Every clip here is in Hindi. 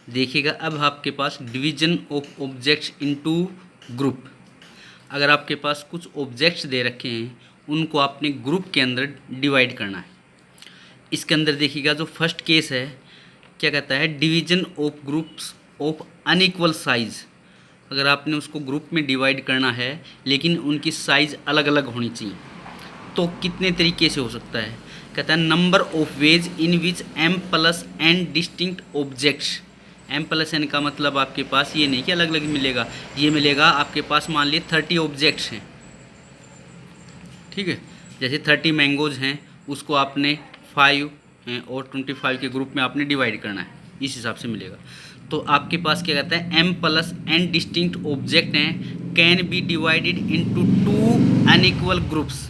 देखिएगा अब आपके पास division of objects into group. अगर आपके पास कुछ ऑब्जेक्ट्स दे रखे हैं उनको आपने ग्रुप के अंदर डिवाइड करना है। इसके अंदर देखिएगा जो फर्स्ट केस है क्या कहता है, division of groups of unequal size. अगर आपने उसको ग्रुप में डिवाइड करना है लेकिन उनकी साइज़ अलग अलग होनी चाहिए, तो कितने तरीके से हो सकता है। कहता है number of ways in which m plus n distinct objects. m plus n का मतलब आपके पास ये नहीं कि अलग अलग मिलेगा, ये मिलेगा आपके पास मान लीजिए 30 ऑब्जेक्ट्स हैं, ठीक है। जैसे 30 मैंगोज़ हैं, उसको आपने 5 और 25 के ग्रुप में आपने डिवाइड करना है, इस हिसाब से मिलेगा। तो आपके पास क्या कहता है, m plus n distinct object हैं, can be divided into 2 unequal groups.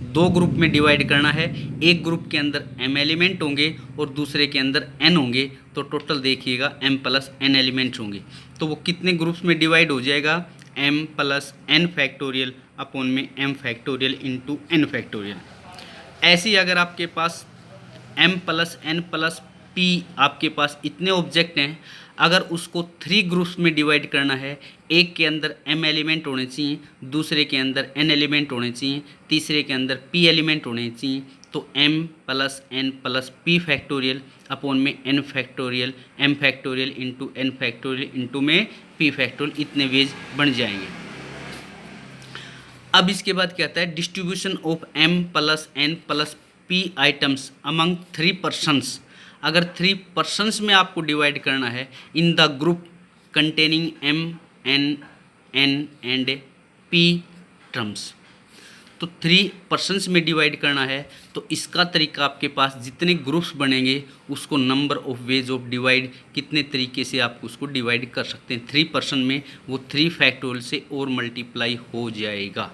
दो ग्रुप में डिवाइड करना है, एक ग्रुप के अंदर m एलिमेंट होंगे और दूसरे के अंदर n होंगे, तो टोटल देखिएगा m प्लस n एलिमेंट्स होंगे। तो वो कितने ग्रुप्स में डिवाइड हो जाएगा, m plus n factorial upon में m factorial into n factorial. ऐसे ही अगर आपके पास m plus n plus p आपके पास इतने ऑब्जेक्ट हैं, अगर उसको 3 ग्रुप्स में डिवाइड करना है, एक के अंदर m एलिमेंट होने चाहिए, दूसरे के अंदर n एलिमेंट होने चाहिए, तीसरे के अंदर p एलिमेंट होने चाहिए, तो m plus n plus p factorial upon में n factorial m factorial into n factorial into में p फैक्टोरियल, इतने वेज बन जाएंगे। अब इसके बाद क्या आता है, distribution of m plus n plus p items among 3 persons. अगर 3 पर्सन्स में आपको डिवाइड करना है in the group containing m n n and p terms, तो 3 पर्सन्स में डिवाइड करना है, तो इसका तरीका आपके पास जितने ग्रुप्स बनेंगे उसको number of ways of divide, कितने तरीके से आप उसको डिवाइड कर सकते हैं। 3 पर्सन में वो 3 फैक्टोरियल से और मल्टीप्लाई हो जाएगा,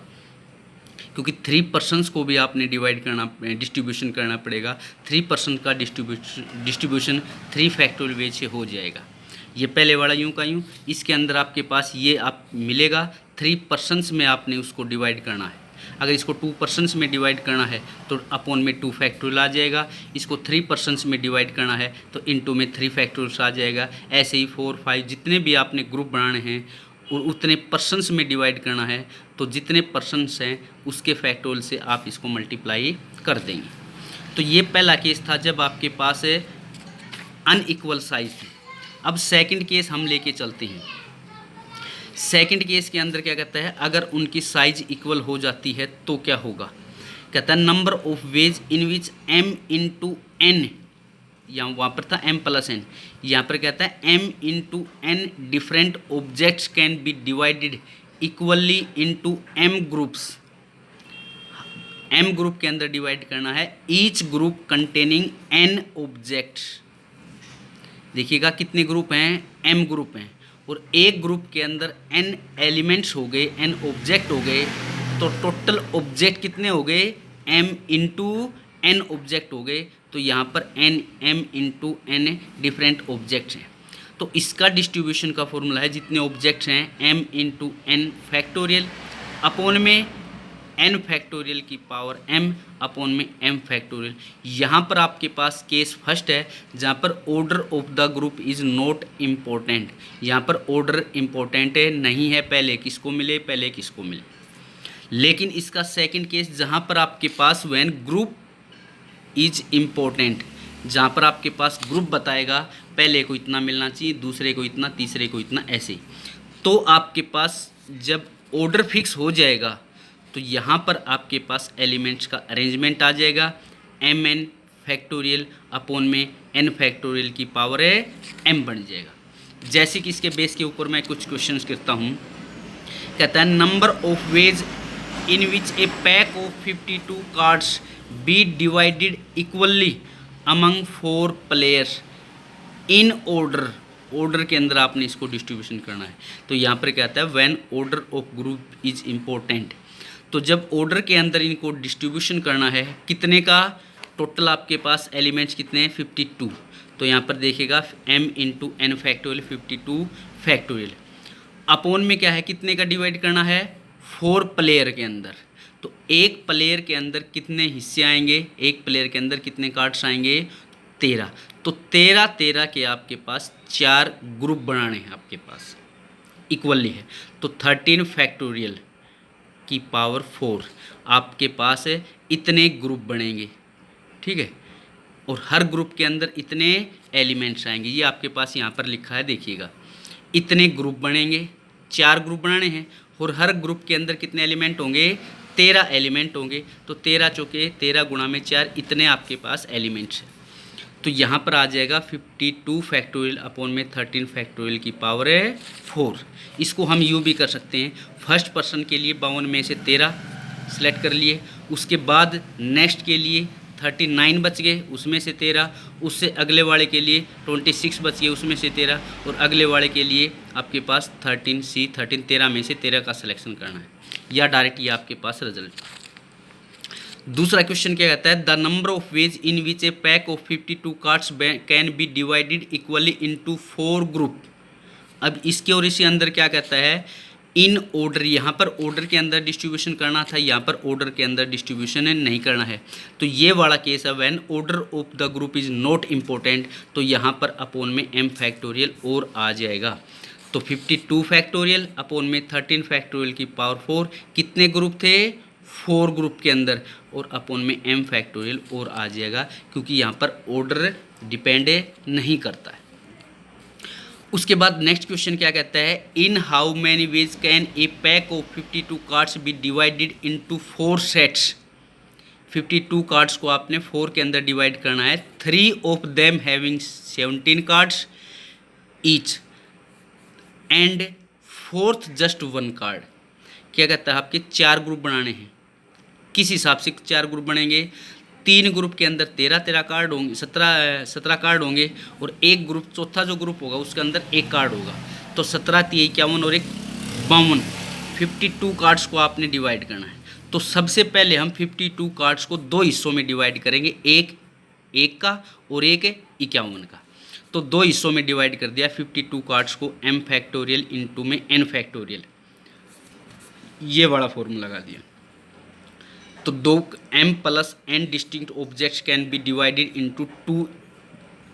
क्योंकि 3 पर्सन्स को भी आपने डिवाइड करना, डिस्ट्रीब्यूशन करना पड़ेगा। 3 पर्सन का डिस्ट्रीब्यूशन 3 फैक्टोरियल वेज से हो जाएगा। ये पहले वाला यूँ का यूँ, इसके अंदर आपके पास ये आप मिलेगा 3 पर्सन्स में आपने उसको डिवाइड करना है। अगर इसको 2 पर्सन्स में डिवाइड करना है तो अपॉन में 2 फैक्टोरियल आ जाएगा, इसको 3 पर्सन्स में डिवाइड करना है तो इनटू में 3 फैक्टोरियल्स आ जाएगा। ऐसे ही 4 5 जितने भी आपने ग्रुप बनाने हैं और उतने पर्सन्स में डिवाइड करना है, तो जितने पर्सन्स हैं उसके फैक्टोरियल से आप इसको मल्टीप्लाई कर देंगे। तो ये पहला केस था जब आपके पास अनइक्वल साइज थी। अब सेकंड केस हम लेके चलते हैं। सेकंड केस के अंदर क्या कहता है, अगर उनकी साइज इक्वल हो जाती है तो क्या होगा। कहता है number of ways in which m into n, यहाँ वहाँ पर था m प्लस n, यहाँ पर कहता है m into n different objects can be divided equally into m groups. m group के अंदर डिवाइड करना है, each group containing n objects. देखिएगा कितने ग्रुप हैं, m ग्रुप हैं, और एक ग्रुप के अंदर n एलिमेंट्स हो गए, n ऑब्जेक्ट हो गए, तो टोटल ऑब्जेक्ट कितने हो गए, m इंटू n ऑब्जेक्ट हो गए। तो यहाँ पर m into n different objects हैं, तो इसका डिस्ट्रीब्यूशन का फॉर्मूला है जितने ऑब्जेक्ट्स हैं m into n factorial upon में n फैक्टोरियल की पावर m अपॉन में m फैक्टोरियल। यहाँ पर आपके पास केस फर्स्ट है जहाँ पर order of the group is not important. यहाँ पर ऑर्डर इम्पोर्टेंट है नहीं है, पहले किसको मिले पहले किसको मिले। लेकिन इसका सेकंड केस जहाँ पर आपके पास व्हेन ग्रुप इज इम्पोर्टेंट, जहाँ पर आपके पास ग्रुप बताएगा पहले को इतना मिलना चाहिए, दूसरे को इतना, तीसरे को इतना, ऐसे। तो आपके पास जब ऑर्डर फिक्स हो जाएगा तो यहाँ पर आपके पास एलिमेंट्स का अरेंजमेंट आ जाएगा, एम एन फैक्टोरियल अपॉन में n फैक्टोरियल की पावर है m बन जाएगा। जैसे कि इसके बेस के ऊपर मैं कुछ क्वेश्चंस करता हूँ। कहता है number of ways in which a pack of 52 cards be divided equally among 4 players in order. Order के अंदर आपने इसको डिस्ट्रीब्यूशन करना है। तो यहाँ पर क्या आता है, when order of group is important, तो जब ऑर्डर के अंदर इनको डिस्ट्रीब्यूशन करना है कितने का, टोटल आपके पास एलिमेंट्स कितने हैं 52। तो यहाँ पर देखिएगा m into n factorial 52 factorial upon में क्या है, कितने का डिवाइड करना है 4 प्लेयर के अंदर। तो एक प्लेयर के अंदर कितने हिस्से आएंगे, एक प्लेयर के अंदर कितने कार्ड्स आएंगे, 13। तो 13 13 के आपके पास 4 ग्रुप बनाने हैं आपके पास, इक्वली है। तो 13 फैक्टोरियल की पावर 4 आपके पास है, इतने ग्रुप बनेंगे, ठीक है। और हर ग्रुप के अंदर इतने एलिमेंट्स आएंगे, ये आपके पास यहाँ पर लिखा है, देखिएगा। इतने ग्रुप बनेंगे, 4 ग्रुप बनाने हैं, और हर ग्रुप के अंदर कितने एलिमेंट होंगे, 13 एलिमेंट होंगे। तो 13 चौके 13 गुणा में 4, इतने आपके पास एलिमेंट्स हैं। तो यहाँ पर आ जाएगा 52 फैक्टोरियल अपॉन में 13 फैक्टोरियल की पावर है 4। इसको हम यूँ भी कर सकते हैं, फर्स्ट पर्सन के लिए 52 में से 13 सेलेक्ट कर लिए, उसके बाद नेक्स्ट के लिए 39 बच गए, उसमें से 13, उससे अगले वाले के लिए 26 बच गए, उसमें से 13, और अगले वाले के लिए आपके पास 13 में से 13 का सिलेक्शन करना है, या डायरेक्ट ये आपके पास रिजल्ट। दूसरा क्वेश्चन क्या कहता है, the number of ways in which a pack of 52 cards can be divided equally into 4 group. अब इसके और इसके अंदर क्या कहता है, इन ऑर्डर, यहाँ पर ऑर्डर के अंदर डिस्ट्रीब्यूशन करना था, यहाँ पर ऑर्डर के अंदर डिस्ट्रीब्यूशन नहीं करना है। तो ये वाला केस है, when order of the group is not important, तो यहाँ पर अपॉन में m फैक्टोरियल और आ जाएगा। तो 52 फैक्टोरियल अपॉन में 13 फैक्टोरियल की पावर 4, कितने ग्रुप थे, 4 ग्रुप के अंदर, और अपॉन में m फैक्टोरियल और आ जाएगा, क्योंकि यहाँ पर ऑर्डर डिपेंड नहीं करता है। उसके बाद नेक्स्ट क्वेश्चन क्या कहता है, in how many ways can a pack of 52 cards be divided into 4 sets. 52 cards को आपने 4 के अंदर डिवाइड करना है, 3 of them having 17 cards each and 4th just 1 card. क्या कहता है, आपके 4 ग्रुप बनाने हैं, किस हिसाब से 4 ग्रुप बनेंगे, 3 ग्रुप के अंदर 13 कार्ड होंगे, 17 कार्ड होंगे, और एक ग्रुप, चौथा जो ग्रुप होगा उसके अंदर 1 कार्ड होगा। तो 17 3 51 और 1 52, 52 कार्ड्स को आपने डिवाइड करना है। तो सबसे पहले हम 52 कार्ड्स को 2 हिस्सों में डिवाइड करेंगे, एक 1 का और एक 51 का। तो 2 हिस्सों में डिवाइड कर दिया 52 कार्ड्स को, m फैक्टोरियल इंटू में n फैक्टोरियल, ये बड़ा फॉर्मूला लगा दिया। तो 2 m plus n distinct objects can be divided into 2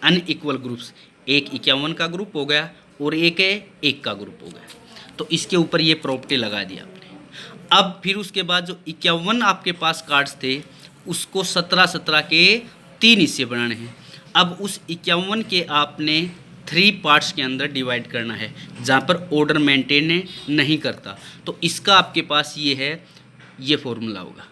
unequal groups. एक 51 का ग्रुप हो गया और एक 1 का ग्रुप हो गया। तो इसके ऊपर ये प्रॉपर्टी लगा दिया आपने। अब फिर उसके बाद जो 51 आपके पास कार्ड्स थे, उसको 17 के 3 हिस्से बनाने हैं। अब उस 51 के आपने 3 पार्ट्स के अंदर डिवाइड करना है, जहाँ पर ऑर्डर मेंटेन नहीं करता। तो इसका आपके पास ये है, ये फॉर्मूला होगा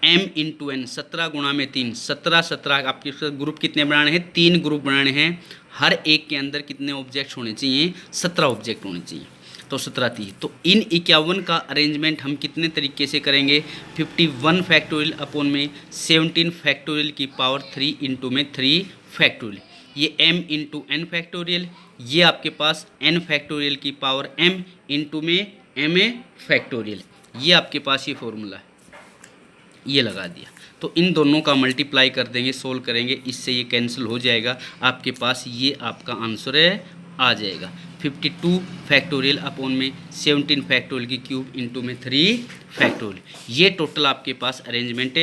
m इंटू एन, 17 गुणा में 3, 17 आपके ग्रुप कितने बनाने हैं, 3 ग्रुप बनाने हैं। हर एक के अंदर कितने ऑब्जेक्ट होने चाहिए, 17 ऑब्जेक्ट होने चाहिए। तो 17 30। तो इन 51 का अरेंजमेंट हम कितने तरीके से करेंगे, 51 फैक्टोरियल अपॉन में 17 फैक्टोरियल की पावर 3 इंटू में 3 फैक्टोरियल, ये m इंटू एन फैक्टोरियल, ये आपके पास n फैक्टोरियल की पावर m इंटू में m फैक्टोरियल, ये आपके पास ये फॉर्मूला है, ये लगा दिया। तो इन दोनों का मल्टीप्लाई कर देंगे, सोल्व करेंगे, इससे ये कैंसिल हो जाएगा, आपके पास ये आपका आंसर है आ जाएगा 52 फैक्टोरियल अपॉन में 17 फैक्टोरियल की क्यूब इंटू में 3 फैक्टोरियल, ये टोटल आपके पास अरेंजमेंट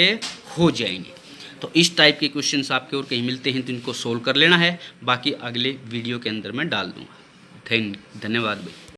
हो जाएंगे। तो इस टाइप के क्वेश्चंस आपके और कहीं मिलते हैं तो इनको सोल्व कर लेना है, बाकी अगले वीडियो के अंदर मैं डाल दूँगा। धन्यवाद भाई।